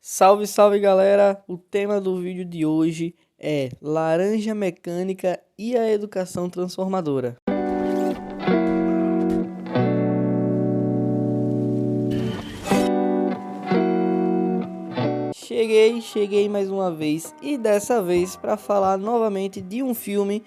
Salve, salve galera! O tema do vídeo de hoje é Laranja Mecânica e a Educação Transformadora. Cheguei mais uma vez e dessa vez para falar novamente de um filme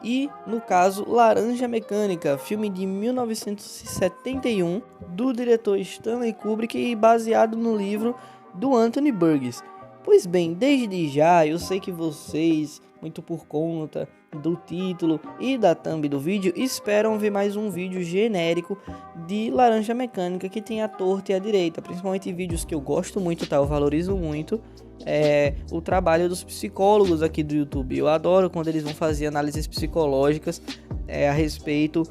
e, no caso, Laranja Mecânica, filme de 1971 do diretor Stanley Kubrick e baseado no livro do Anthony Burgess. Pois bem, desde já eu sei que vocês, muito por conta do título e da thumb do vídeo, esperam ver mais um vídeo genérico de Laranja Mecânica que tem a torta e a direita, principalmente vídeos que eu gosto muito, tá? Eu valorizo muito o trabalho dos psicólogos aqui do YouTube. Eu adoro quando eles vão fazer análises psicológicas a respeito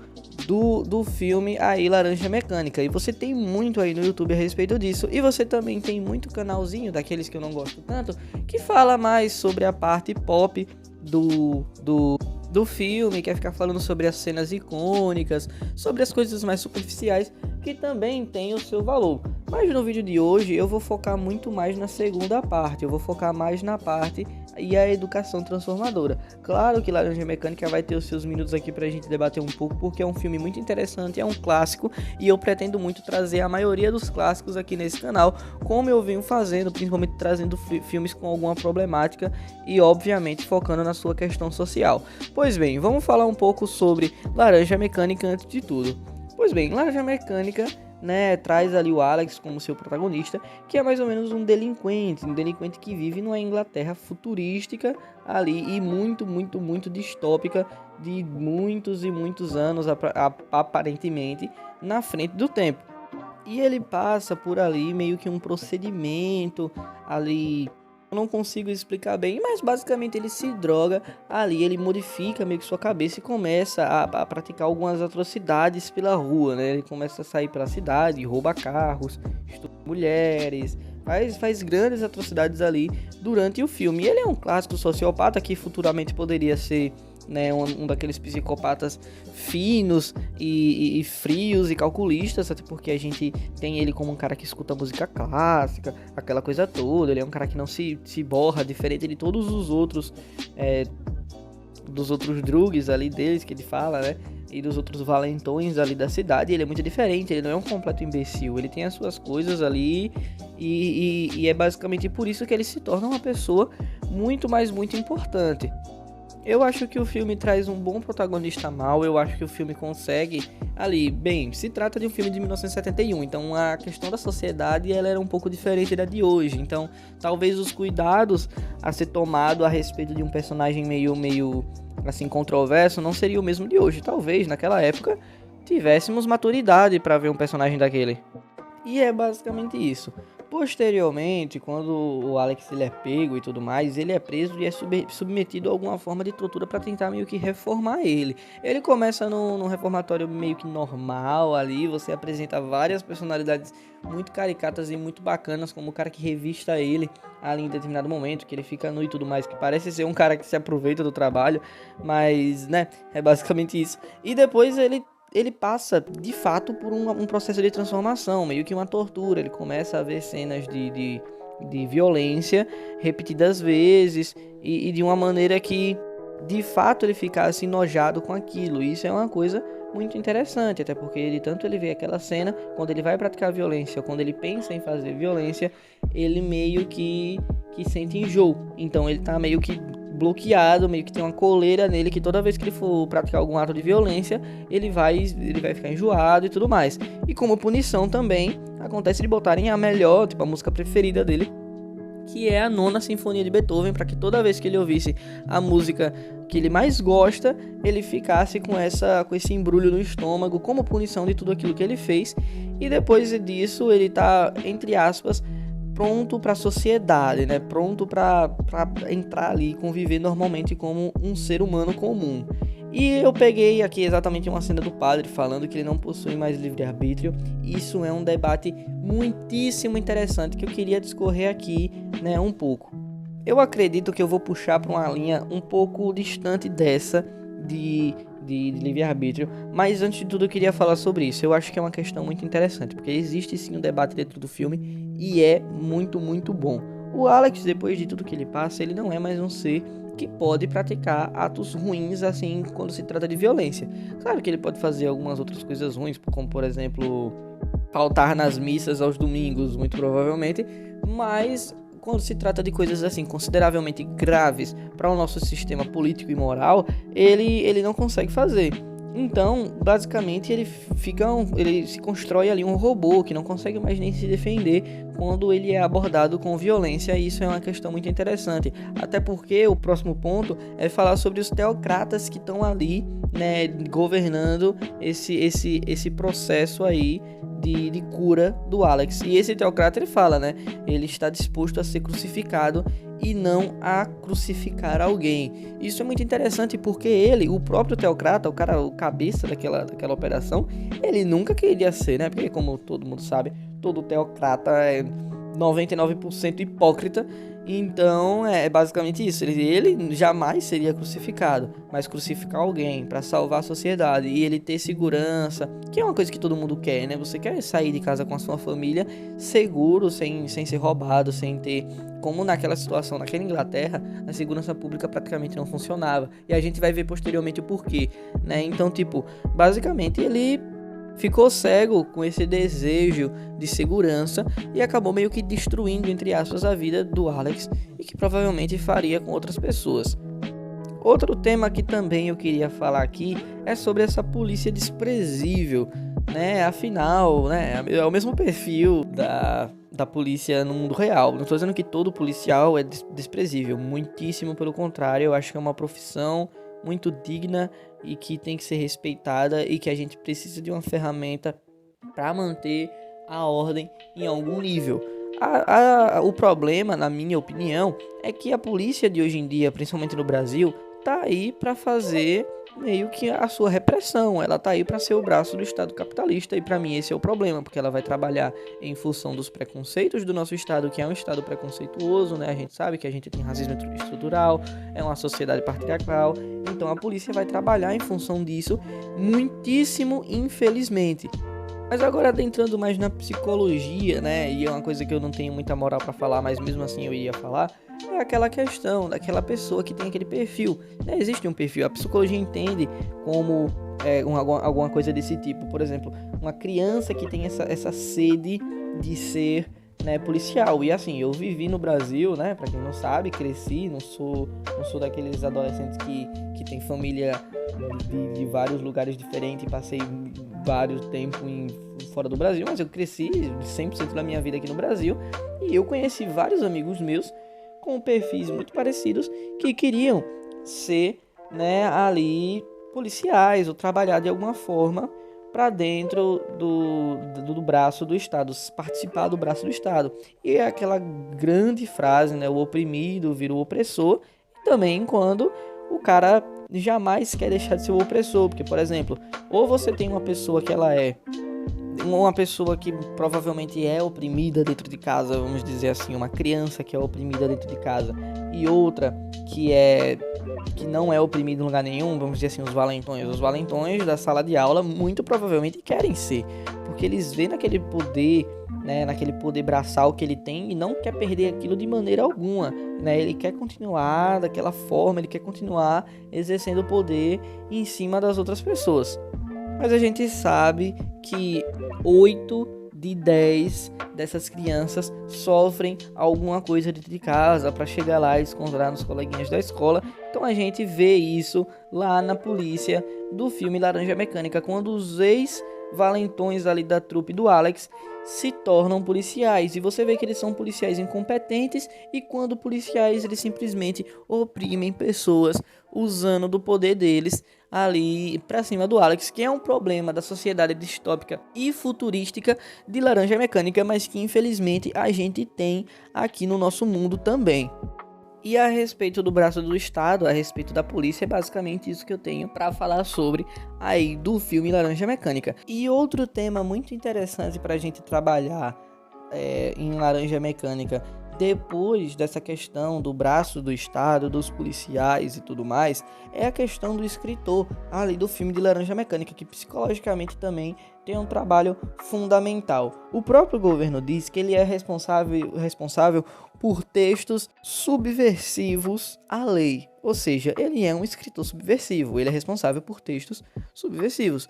do filme aí Laranja Mecânica, e você tem muito aí no YouTube a respeito disso, e você também tem muito canalzinho daqueles que eu não gosto tanto, que fala mais sobre a parte pop do filme, quer ficar falando sobre as cenas icônicas, sobre as coisas mais superficiais, que também tem o seu valor. Mas no vídeo de hoje eu vou focar muito mais na segunda parte, eu vou focar mais na parte e a educação transformadora. Claro que Laranja Mecânica vai ter os seus minutos aqui pra gente debater um pouco, porque é um filme muito interessante, é um clássico, e eu pretendo muito trazer a maioria dos clássicos aqui nesse canal, como eu venho fazendo, principalmente trazendo filmes com alguma problemática e obviamente focando na sua questão social. Pois bem, vamos falar um pouco sobre Laranja Mecânica antes de tudo. Pois bem, Laranja Mecânica, traz ali o Alex como seu protagonista, que é mais ou menos um delinquente que vive numa Inglaterra futurística ali e muito distópica, de muitos e muitos anos aparentemente na frente do tempo. E ele passa por ali meio que um procedimento ali, eu não consigo explicar bem, mas basicamente ele se droga ali, ele modifica meio que sua cabeça e começa a praticar algumas atrocidades pela rua, né? Ele começa a sair pela cidade, rouba carros, estupra mulheres, faz grandes atrocidades ali durante o filme. E ele é um clássico sociopata que futuramente poderia ser, um daqueles psicopatas finos e frios e calculistas, até porque a gente tem ele como um cara que escuta música clássica, aquela coisa toda. Ele é um cara que não se borra, diferente de todos os outros, dos outros drugs ali deles que ele fala, né? E dos outros valentões ali da cidade. Ele é muito diferente, ele não é um completo imbecil, ele tem as suas coisas ali e é basicamente por isso que ele se torna uma pessoa muito importante. Eu acho que o filme traz um bom protagonista mau, eu acho que o filme consegue ali, bem, se trata de um filme de 1971, então a questão da sociedade ela era um pouco diferente da de hoje, então talvez os cuidados a ser tomado a respeito de um personagem meio assim controverso não seria o mesmo de hoje. Talvez naquela época tivéssemos maturidade para ver um personagem daquele. E é basicamente isso. Posteriormente, quando o Alex ele é pego e tudo mais, ele é preso e é submetido a alguma forma de tortura para tentar meio que reformar ele. Ele começa num reformatório meio que normal ali, você apresenta várias personalidades muito caricatas e muito bacanas, como o cara que revista ele ali em determinado momento, que ele fica nu e tudo mais, que parece ser um cara que se aproveita do trabalho, mas, é basicamente isso. E depois ele passa, de fato, por um processo de transformação, meio que uma tortura. Ele começa a ver cenas de violência repetidas vezes e de uma maneira que, de fato, ele ficasse enojado com aquilo. E isso é uma coisa muito interessante, até porque ele vê aquela cena, quando ele vai praticar violência, quando ele pensa em fazer violência, ele meio que sente enjoo. Então ele tá meio que bloqueado, meio que tem uma coleira nele, que toda vez que ele for praticar algum ato de violência, ele vai ficar enjoado e tudo mais. E como punição também, acontece de botarem a melhor, a música preferida dele, que é a Nona Sinfonia de Beethoven, para que toda vez que ele ouvisse a música que ele mais gosta, ele ficasse com esse embrulho no estômago, como punição de tudo aquilo que ele fez. E depois disso, ele tá, entre aspas, pronto para a sociedade, pronto para entrar ali e conviver normalmente como um ser humano comum. E eu peguei aqui exatamente uma cena do padre falando que ele não possui mais livre-arbítrio. Isso é um debate muitíssimo interessante que eu queria discorrer aqui, um pouco. Eu acredito que eu vou puxar para uma linha um pouco distante dessa de de livre-arbítrio. Mas antes de tudo eu queria falar sobre isso. Eu acho que é uma questão muito interessante, porque existe sim um debate dentro do filme e é muito, muito bom. O Alex, depois de tudo que ele passa, ele não é mais um ser que pode praticar atos ruins assim quando se trata de violência. Claro que ele pode fazer algumas outras coisas ruins, como por exemplo faltar nas missas aos domingos, muito provavelmente, mas quando se trata de coisas assim consideravelmente graves para o nosso sistema político e moral, ele não consegue fazer. Então, basicamente, ele se constrói ali um robô que não consegue mais nem se defender quando ele é abordado com violência, e isso é uma questão muito interessante. Até porque o próximo ponto é falar sobre os teocratas que estão ali, né, governando esse processo aí de cura do Alex. E esse teocrata, ele fala, né, ele está disposto a ser crucificado e não a crucificar alguém. Isso é muito interessante porque ele, o próprio teocrata, o cabeça daquela operação, ele nunca queria ser, né? Porque como todo mundo sabe, todo teocrata é 99% hipócrita. Então é basicamente isso. Ele jamais seria crucificado, mas crucificar alguém para salvar a sociedade e ele ter segurança, que é uma coisa que todo mundo quer, né? Você quer sair de casa com a sua família seguro, sem ser roubado, sem ter, como naquela situação, naquela Inglaterra, a segurança pública praticamente não funcionava. E a gente vai ver posteriormente o porquê, né? Então, tipo, basicamente ele ficou cego com esse desejo de segurança e acabou meio que destruindo, entre aspas, a vida do Alex e que provavelmente faria com outras pessoas. Outro tema que também eu queria falar aqui é sobre essa polícia desprezível, né? Afinal, né, é o mesmo perfil da polícia no mundo real. Não estou dizendo que todo policial é desprezível, muitíssimo pelo contrário. Eu acho que é uma profissão muito digna e que tem que ser respeitada e que a gente precisa de uma ferramenta para manter a ordem em algum nível. O problema, na minha opinião, é que a polícia de hoje em dia, principalmente no Brasil, tá aí para fazer meio que a sua repressão. Ela tá aí para ser o braço do Estado capitalista, e para mim esse é o problema, porque ela vai trabalhar em função dos preconceitos do nosso Estado, que é um Estado preconceituoso, né? A gente sabe que a gente tem racismo estrutural, é uma sociedade patriarcal, então a polícia vai trabalhar em função disso, muitíssimo infelizmente. Mas agora adentrando mais na psicologia, né, e é uma coisa que eu não tenho muita moral para falar, mas mesmo assim eu iria falar, é aquela questão daquela pessoa que tem aquele perfil, né? Existe um perfil, a psicologia entende como alguma coisa desse tipo. Por exemplo, uma criança que tem essa sede de ser, né, policial. E assim, eu vivi no Brasil, né, pra quem não sabe, cresci, não sou daqueles adolescentes que tem família de vários lugares diferentes, passei vários tempos fora do Brasil, mas eu cresci 100% da minha vida aqui no Brasil, e eu conheci vários amigos meus com perfis muito parecidos que queriam ser, né, ali policiais ou trabalhar de alguma forma para dentro do braço do Estado, participar do braço do Estado. E é aquela grande frase, né, o oprimido vira o opressor, e também quando o cara jamais quer deixar de ser o opressor, porque, por exemplo, ou você tem uma pessoa que ela é uma pessoa que provavelmente é oprimida dentro de casa, vamos dizer assim, uma criança que é oprimida dentro de casa, e outra que não é oprimida em lugar nenhum, vamos dizer assim, os valentões da sala de aula muito provavelmente querem ser, porque eles veem naquele poder, né, naquele poder braçal que ele tem, e não quer perder aquilo de maneira alguma, né? Ele quer continuar daquela forma, ele quer continuar exercendo o poder em cima das outras pessoas. Mas a gente sabe que 8 de 10 dessas crianças sofrem alguma coisa dentro de casa para chegar lá e encontrar nos coleguinhas da escola. Então a gente vê isso lá na polícia do filme Laranja Mecânica, quando os ex-valentões ali da trupe do Alex se tornam policiais, e você vê que eles são policiais incompetentes, e quando policiais eles simplesmente oprimem pessoas usando do poder deles ali pra cima do Alex, que é um problema da sociedade distópica e futurística de Laranja Mecânica, mas que infelizmente a gente tem aqui no nosso mundo também. E a respeito do braço do Estado, a respeito da polícia, é basicamente isso que eu tenho para falar sobre aí do filme Laranja Mecânica. E outro tema muito interessante para a gente trabalhar em Laranja Mecânica Depois dessa questão do braço do Estado, dos policiais e tudo mais, é a questão do escritor ali do filme de Laranja Mecânica, que psicologicamente também tem um trabalho fundamental. O próprio governo diz que ele é responsável por textos subversivos à lei, ou seja, ele é um escritor subversivo, ele é responsável por textos subversivos.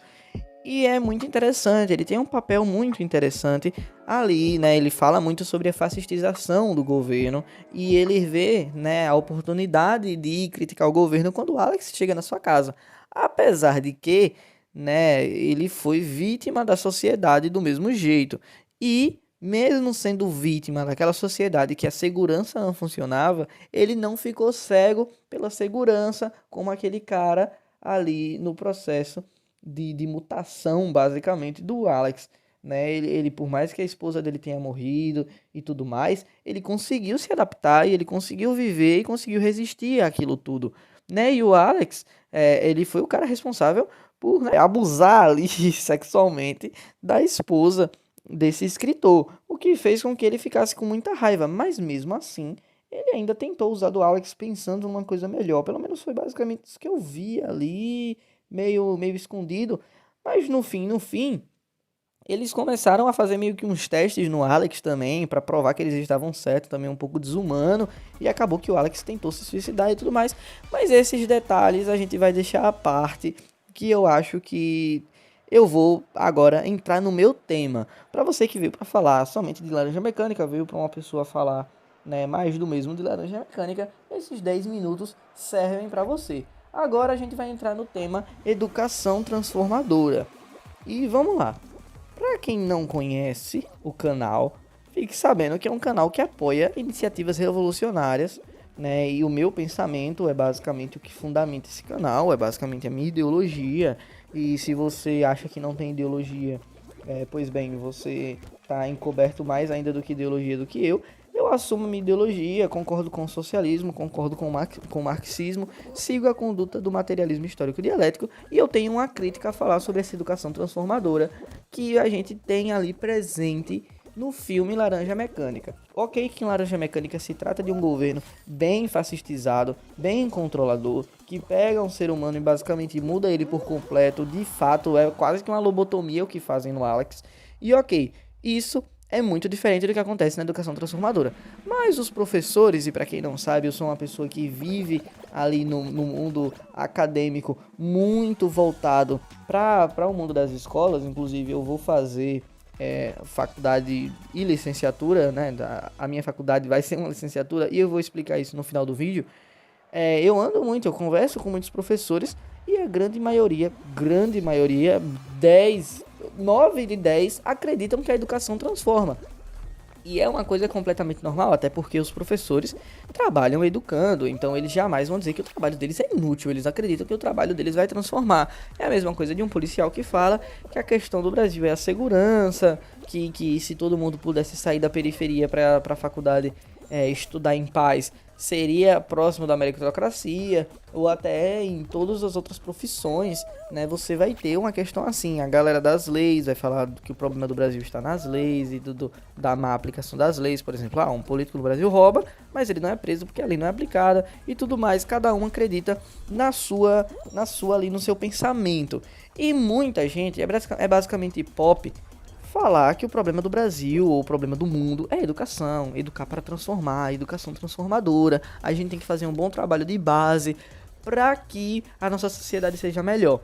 E é muito interessante, ele tem um papel muito interessante ali, né? Ele fala muito sobre a fascistização do governo e ele vê, né, a oportunidade de criticar o governo quando o Alex chega na sua casa. Apesar de que, né, ele foi vítima da sociedade do mesmo jeito. E mesmo sendo vítima daquela sociedade que a segurança não funcionava, ele não ficou cego pela segurança como aquele cara ali no processo de mutação, basicamente, do Alex, né? Ele, por mais que a esposa dele tenha morrido e tudo mais, ele conseguiu se adaptar e ele conseguiu viver e conseguiu resistir àquilo tudo, né? E o Alex, ele foi o cara responsável por, né, abusar ali sexualmente da esposa desse escritor, o que fez com que ele ficasse com muita raiva, mas mesmo assim ele ainda tentou usar do Alex pensando numa coisa melhor. Pelo menos foi basicamente isso que eu vi ali, meio escondido. Mas no fim, eles começaram a fazer meio que uns testes no Alex também, pra provar que eles estavam certos, também um pouco desumano. E acabou que o Alex tentou se suicidar e tudo mais. Mas esses detalhes a gente vai deixar à parte, que eu acho que eu vou agora entrar no meu tema. Pra você que veio pra falar somente de Laranja Mecânica, veio pra uma pessoa falar, né, mais do mesmo de Laranja Mecânica, esses 10 minutos servem pra você. Agora a gente vai entrar no tema educação transformadora. E vamos lá. Para quem não conhece o canal, fique sabendo que é um canal que apoia iniciativas revolucionárias, né? E o meu pensamento é basicamente o que fundamenta esse canal, é basicamente a minha ideologia. E se você acha que não tem ideologia, pois bem, você está encoberto mais ainda do que ideologia do que eu. Eu assumo minha ideologia, concordo com o socialismo, concordo com o marxismo, sigo a conduta do materialismo histórico dialético e eu tenho uma crítica a falar sobre essa educação transformadora que a gente tem ali presente no filme Laranja Mecânica. Ok que em Laranja Mecânica se trata de um governo bem fascistizado, bem controlador, que pega um ser humano e basicamente muda ele por completo, de fato é quase que uma lobotomia o que fazem no Alex. E ok, isso é muito diferente do que acontece na educação transformadora. Mas os professores, e para quem não sabe, eu sou uma pessoa que vive ali no mundo acadêmico muito voltado para o mundo das escolas. Inclusive eu vou fazer faculdade e licenciatura, né? A minha faculdade vai ser uma licenciatura e eu vou explicar isso no final do vídeo. Eu ando muito, eu converso com muitos professores e a grande maioria, 9 de 10 acreditam que a educação transforma. E é uma coisa completamente normal, até porque os professores trabalham educando, então eles jamais vão dizer que o trabalho deles é inútil, eles acreditam que o trabalho deles vai transformar. É a mesma coisa de um policial que fala que a questão do Brasil é a segurança, que se todo mundo pudesse sair da periferia para a faculdade estudar em paz, seria próximo da meritocracia, ou até em todas as outras profissões, né? Você vai ter uma questão assim, a galera das leis vai falar que o problema do Brasil está nas leis e da má aplicação das leis, por exemplo, um político no Brasil rouba, mas ele não é preso porque a lei não é aplicada e tudo mais, cada um acredita na sua ali, no seu pensamento. E muita gente, é basicamente pop, falar que o problema do Brasil ou o problema do mundo é educação, educar para transformar, educação transformadora. A gente tem que fazer um bom trabalho de base para que a nossa sociedade seja melhor.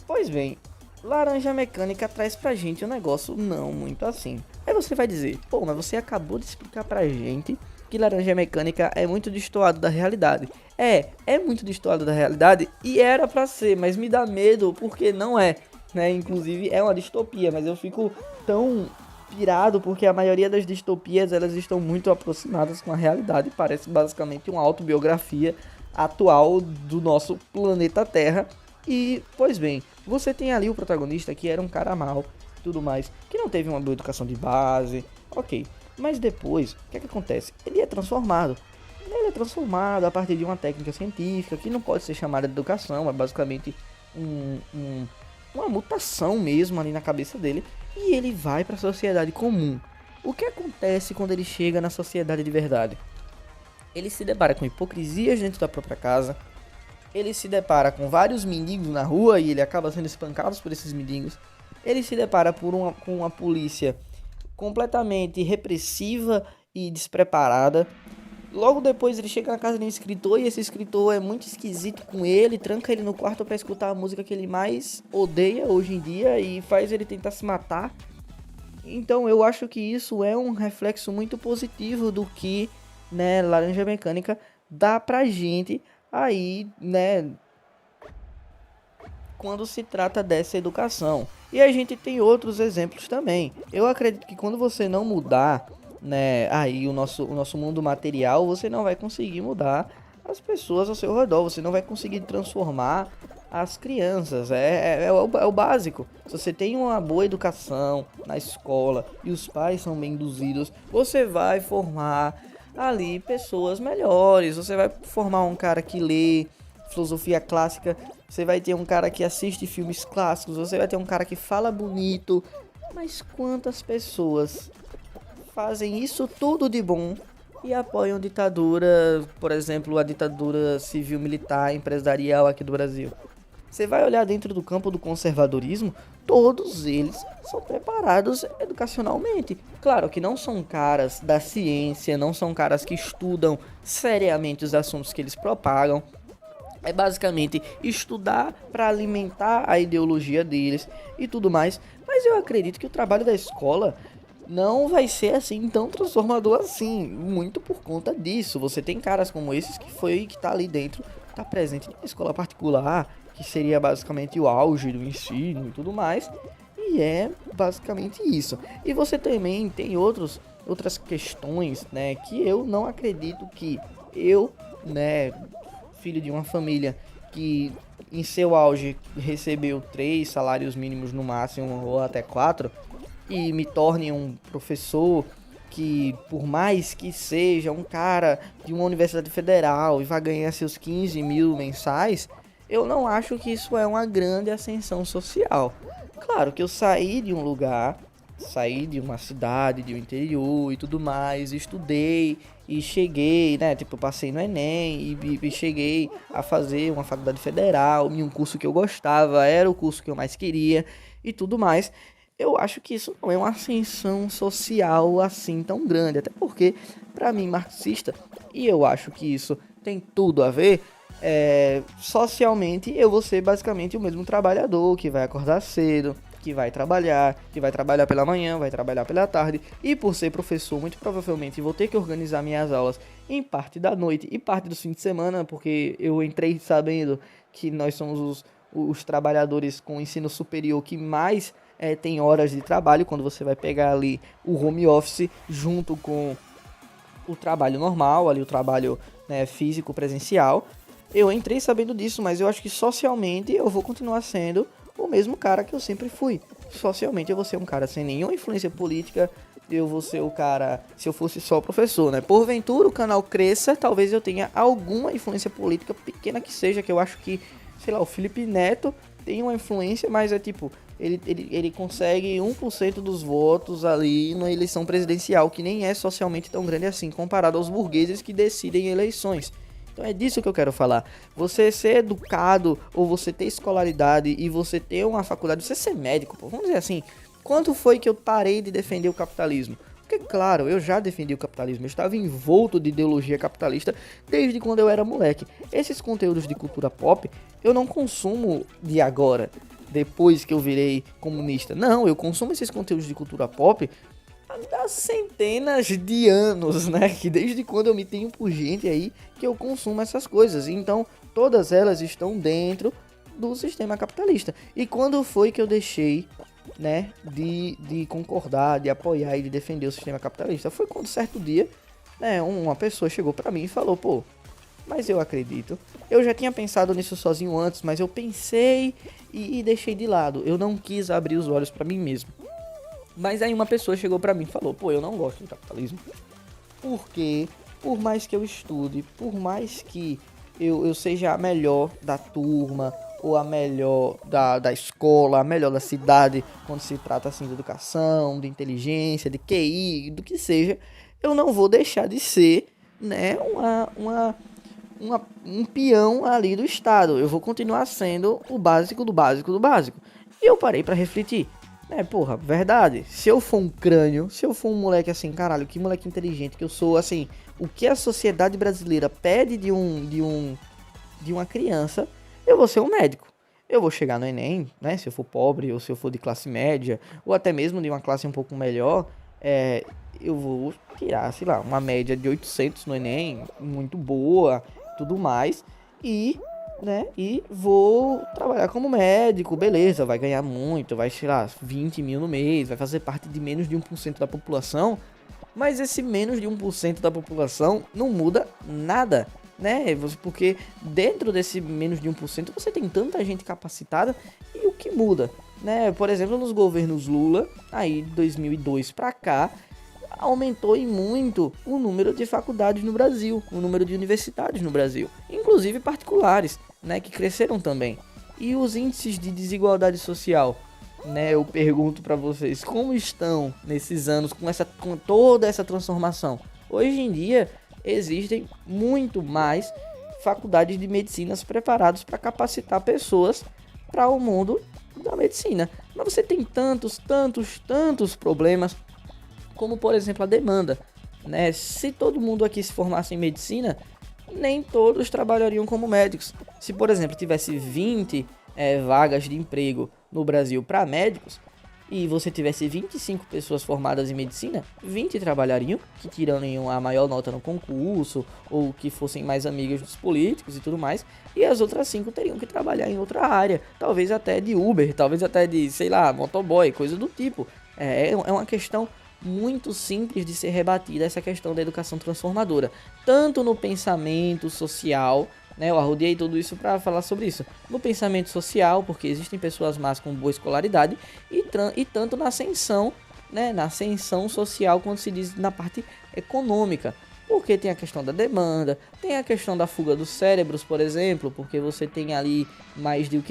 Pois bem, Laranja Mecânica traz pra gente um negócio não muito assim. Aí você vai dizer, pô, mas você acabou de explicar pra gente que Laranja Mecânica é muito destoado da realidade. É muito destoado da realidade e era pra ser, mas me dá medo porque não é. Né? Inclusive é uma distopia, mas eu fico tão pirado porque a maioria das distopias elas estão muito aproximadas com a realidade, parece basicamente uma autobiografia atual do nosso planeta Terra. E, pois bem, você tem ali o protagonista que era um cara mau, tudo mais, que não teve uma boa educação de base, ok, mas depois, o que acontece? Ele é transformado a partir de uma técnica científica que não pode ser chamada de educação, é basicamente uma mutação mesmo ali na cabeça dele, e ele vai para a sociedade comum. O que acontece quando ele chega na sociedade de verdade? Ele se depara com hipocrisias dentro da própria casa. Ele se depara com vários mendigos na rua e ele acaba sendo espancado por esses mendigos. Ele se depara com uma polícia completamente repressiva e despreparada. Logo depois ele chega na casa de um escritor e esse escritor é muito esquisito com ele, tranca ele no quarto para escutar a música que ele mais odeia hoje em dia e faz ele tentar se matar. Então eu acho que isso é um reflexo muito positivo do que, né, Laranja Mecânica dá pra gente aí, né, quando se trata dessa educação. E a gente tem outros exemplos também. Eu acredito que quando você não mudar, né, aí o nosso mundo material, você não vai conseguir mudar as pessoas ao seu redor, você não vai conseguir transformar as crianças, é o básico. Se você tem uma boa educação na escola e os pais são bem induzidos, você vai formar ali pessoas melhores, você vai formar um cara que lê filosofia clássica, você vai ter um cara que assiste filmes clássicos, você vai ter um cara que fala bonito, mas quantas pessoas fazem isso tudo de bom e apoiam ditadura, por exemplo, a ditadura civil-militar empresarial aqui do Brasil? Você vai olhar dentro do campo do conservadorismo, todos eles são preparados educacionalmente. Claro que não são caras da ciência, não são caras que estudam seriamente os assuntos que eles propagam. É basicamente estudar para alimentar a ideologia deles e tudo mais. Mas eu acredito que o trabalho da escola não vai ser assim tão transformador assim, muito por conta disso. Você tem caras como esses que tá ali dentro, tá presente na escola particular, que seria basicamente o auge do ensino e tudo mais, e é basicamente isso. E você também tem outras questões, né, que eu não acredito que eu, né, filho de uma família que em seu auge recebeu 3 salários mínimos no máximo ou até 4, e me torne um professor que, por mais que seja um cara de uma universidade federal e vai ganhar seus 15 mil mensais, eu não acho que isso é uma grande ascensão social. Claro que eu saí de um lugar, saí de uma cidade, de um interior e tudo mais, estudei e cheguei, né, tipo, passei no Enem e cheguei a fazer uma faculdade federal, em um curso que eu gostava, era o curso que eu mais queria e tudo mais. Eu acho que isso não é uma ascensão social assim tão grande, até porque, para mim, marxista, e eu acho que isso tem tudo a ver, socialmente eu vou ser basicamente o mesmo trabalhador que vai acordar cedo, que vai trabalhar pela manhã, vai trabalhar pela tarde, e por ser professor, muito provavelmente vou ter que organizar minhas aulas em parte da noite e parte do fim de semana, porque eu entrei sabendo que nós somos os trabalhadores com ensino superior que mais tem horas de trabalho, quando você vai pegar ali o home office junto com o trabalho normal, ali o trabalho, né, físico presencial. Eu entrei sabendo disso, mas eu acho que socialmente eu vou continuar sendo o mesmo cara que eu sempre fui. Socialmente eu vou ser um cara sem nenhuma influência política, eu vou ser o cara, se eu fosse só professor, né? Porventura o canal cresça, talvez eu tenha alguma influência política, pequena que seja, que eu acho que, sei lá, o Felipe Neto tem uma influência, mas é tipo, ele consegue 1% dos votos ali na eleição presidencial, que nem é socialmente tão grande assim, comparado aos burgueses que decidem eleições. Então é disso que eu quero falar. Você ser educado, ou você ter escolaridade, e você ter uma faculdade, você ser médico, pô, vamos dizer assim, quando foi que eu parei de defender o capitalismo? Porque, claro, eu já defendi o capitalismo, eu estava envolto de ideologia capitalista desde quando eu era moleque. Esses conteúdos de cultura pop, eu não consumo de agora, depois que eu virei comunista. Não, eu consumo esses conteúdos de cultura pop há centenas de anos, né? Que desde quando eu me tenho por gente aí, que eu consumo essas coisas. Então, todas elas estão dentro do sistema capitalista. E quando foi que eu deixei, né, de concordar, de apoiar e de defender o sistema capitalista? Foi quando certo dia, né, uma pessoa chegou pra mim e falou, pô, mas eu acredito. Eu já tinha pensado nisso sozinho antes, mas eu pensei e deixei de lado. Eu não quis abrir os olhos pra mim mesmo. Mas aí uma pessoa chegou pra mim e falou, pô, eu não gosto do capitalismo. Porque, por mais que eu estude, por mais que eu seja a melhor da turma, ou a melhor da escola, a melhor da cidade, quando se trata assim de educação, de inteligência, de QI, do que seja, eu não vou deixar de ser, né, um peão ali do Estado. Eu vou continuar sendo o básico do básico do básico. E eu parei pra refletir. Porra, verdade. Se eu for um crânio, se eu for um moleque assim, caralho, que moleque inteligente que eu sou, assim, o que a sociedade brasileira pede de uma criança, eu vou ser um médico. Eu vou chegar no Enem, né? Se eu for pobre ou se eu for de classe média, ou até mesmo de uma classe um pouco melhor, eu vou tirar, sei lá, uma média de 800 no Enem, muito boa, tudo mais, e vou trabalhar como médico, beleza, vai ganhar muito, vai, sei lá, 20 mil no mês, vai fazer parte de menos de 1% da população, mas esse menos de 1% da população não muda nada, né? Porque dentro desse menos de 1% você tem tanta gente capacitada e o que muda, né? Por exemplo, nos governos Lula, aí de 2002 pra cá, aumentou em muito o número de faculdades no Brasil, o número de universidades no Brasil, inclusive particulares, né, que cresceram também. E os índices de desigualdade social, né, eu pergunto para vocês, como estão nesses anos com toda essa transformação? Hoje em dia existem muito mais faculdades de medicinas preparadas para capacitar pessoas para o mundo da medicina. Mas você tem tantos problemas, como por exemplo a demanda, né? Se todo mundo aqui se formasse em medicina, nem todos trabalhariam como médicos. Se por exemplo tivesse 20 vagas de emprego no Brasil para médicos, e você tivesse 25 pessoas formadas em medicina, 20 trabalhariam, que tirariam a maior nota no concurso, ou que fossem mais amigas dos políticos e tudo mais, e as outras 5 teriam que trabalhar em outra área, talvez até de Uber, talvez até de, sei lá, motoboy, coisa do tipo. É uma questão muito simples de ser rebatida, essa questão da educação transformadora, tanto no pensamento social, né? Eu arrodeei tudo isso para falar sobre isso, no pensamento social, porque existem pessoas más com boa escolaridade, e tanto na ascensão, né? Na ascensão social, quando se diz na parte econômica, porque tem a questão da demanda, tem a questão da fuga dos cérebros, por exemplo, porque você tem ali mais de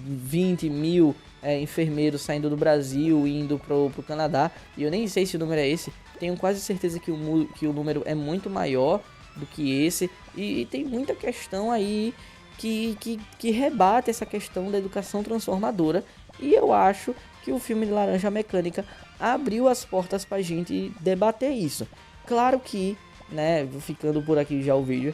20 mil enfermeiros saindo do Brasil e indo pro Canadá, e eu nem sei se o número é esse, tenho quase certeza que o número é muito maior do que esse, e tem muita questão aí que rebate essa questão da educação transformadora, e eu acho que o filme de Laranja Mecânica abriu as portas pra gente debater isso. Claro que, né, ficando por aqui já o vídeo,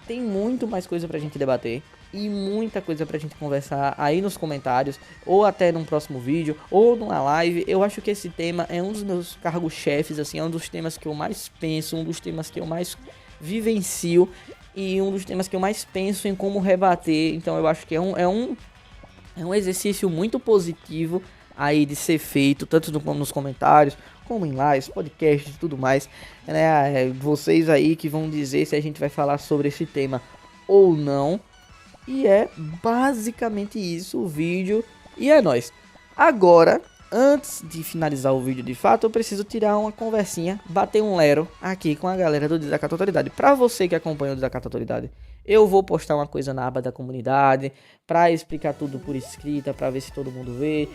tem muito mais coisa pra gente debater e muita coisa pra gente conversar aí nos comentários, ou até num próximo vídeo, ou numa live. Eu acho que esse tema é um dos meus cargos-chefes, assim, é um dos temas que eu mais penso, um dos temas que eu mais vivencio e um dos temas que eu mais penso em como rebater. Então eu acho que é um exercício muito positivo aí de ser feito, tanto nos comentários, como em lives, podcasts e tudo mais, né? Vocês aí que vão dizer se a gente vai falar sobre esse tema ou não. E é basicamente isso o vídeo, e é nóis. Agora, antes de finalizar o vídeo de fato, eu preciso tirar uma conversinha, bater um lero aqui com a galera do Desacato Autoridade. Pra você que acompanha o Desacato Autoridade, eu vou postar uma coisa na aba da comunidade, pra explicar tudo por escrita, pra ver se todo mundo vê.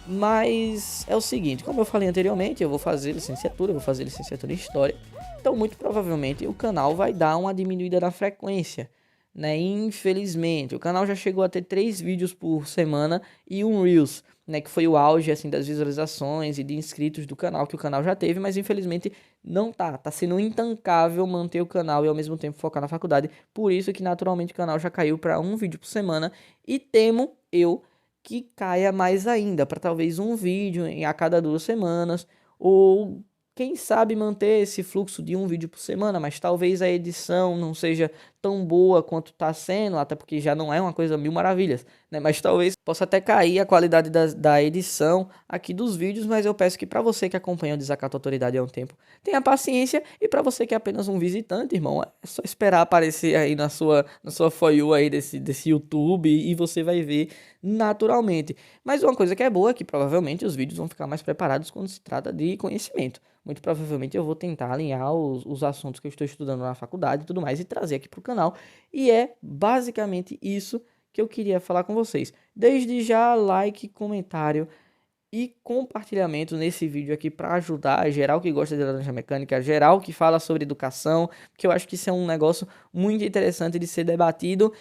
Mas é o seguinte, como eu falei anteriormente, eu vou fazer licenciatura em História. Então muito provavelmente o canal vai dar uma diminuída na frequência, né? Infelizmente, o canal já chegou a ter 3 vídeos por semana e um Reels, né, que foi o auge assim das visualizações e de inscritos do canal que o canal já teve, mas infelizmente não tá sendo intancável manter o canal e ao mesmo tempo focar na faculdade. Por isso que naturalmente o canal já caiu para um vídeo por semana, e temo eu que caia mais ainda, para talvez um vídeo a cada 2 semanas, ou quem sabe manter esse fluxo de um vídeo por semana, mas talvez a edição não seja tão boa quanto está sendo, até porque já não é uma coisa mil maravilhas, né? Mas talvez possa até cair a qualidade da edição aqui dos vídeos, mas eu peço que para você que acompanha o Desacato Autoridade há um tempo, tenha paciência, e para você que é apenas um visitante, irmão, é só esperar aparecer aí na sua For You aí desse YouTube, e você vai ver naturalmente. Mas uma coisa que é boa é que provavelmente os vídeos vão ficar mais preparados quando se trata de conhecimento. Muito provavelmente eu vou tentar alinhar os assuntos que eu estou estudando na faculdade e tudo mais, e trazer aqui para o canal. E é basicamente isso que eu queria falar com vocês. Desde já, like, comentário e compartilhamento nesse vídeo aqui para ajudar geral que gosta de Laranja Mecânica, geral que fala sobre educação, que eu acho que isso é um negócio muito interessante de ser debatido.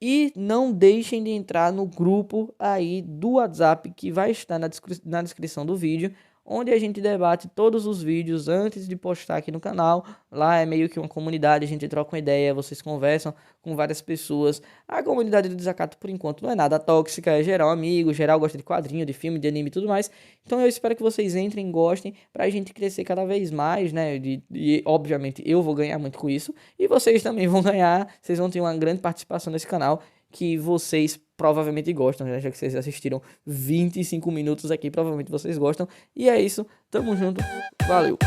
E não deixem de entrar no grupo aí do WhatsApp que vai estar na descrição do vídeo, onde a gente debate todos os vídeos antes de postar aqui no canal. Lá é meio que uma comunidade, a gente troca uma ideia, vocês conversam com várias pessoas. A comunidade do Desacato, por enquanto, não é nada tóxica, é geral amigo, geral gosta de quadrinho, de filme, de anime e tudo mais. Então eu espero que vocês entrem, gostem, pra gente crescer cada vez mais, né? E obviamente eu vou ganhar muito com isso, e vocês também vão ganhar, vocês vão ter uma grande participação nesse canal, que vocês provavelmente gostam, né? Já que vocês assistiram 25 minutos aqui, provavelmente vocês gostam. E é isso, tamo junto, valeu!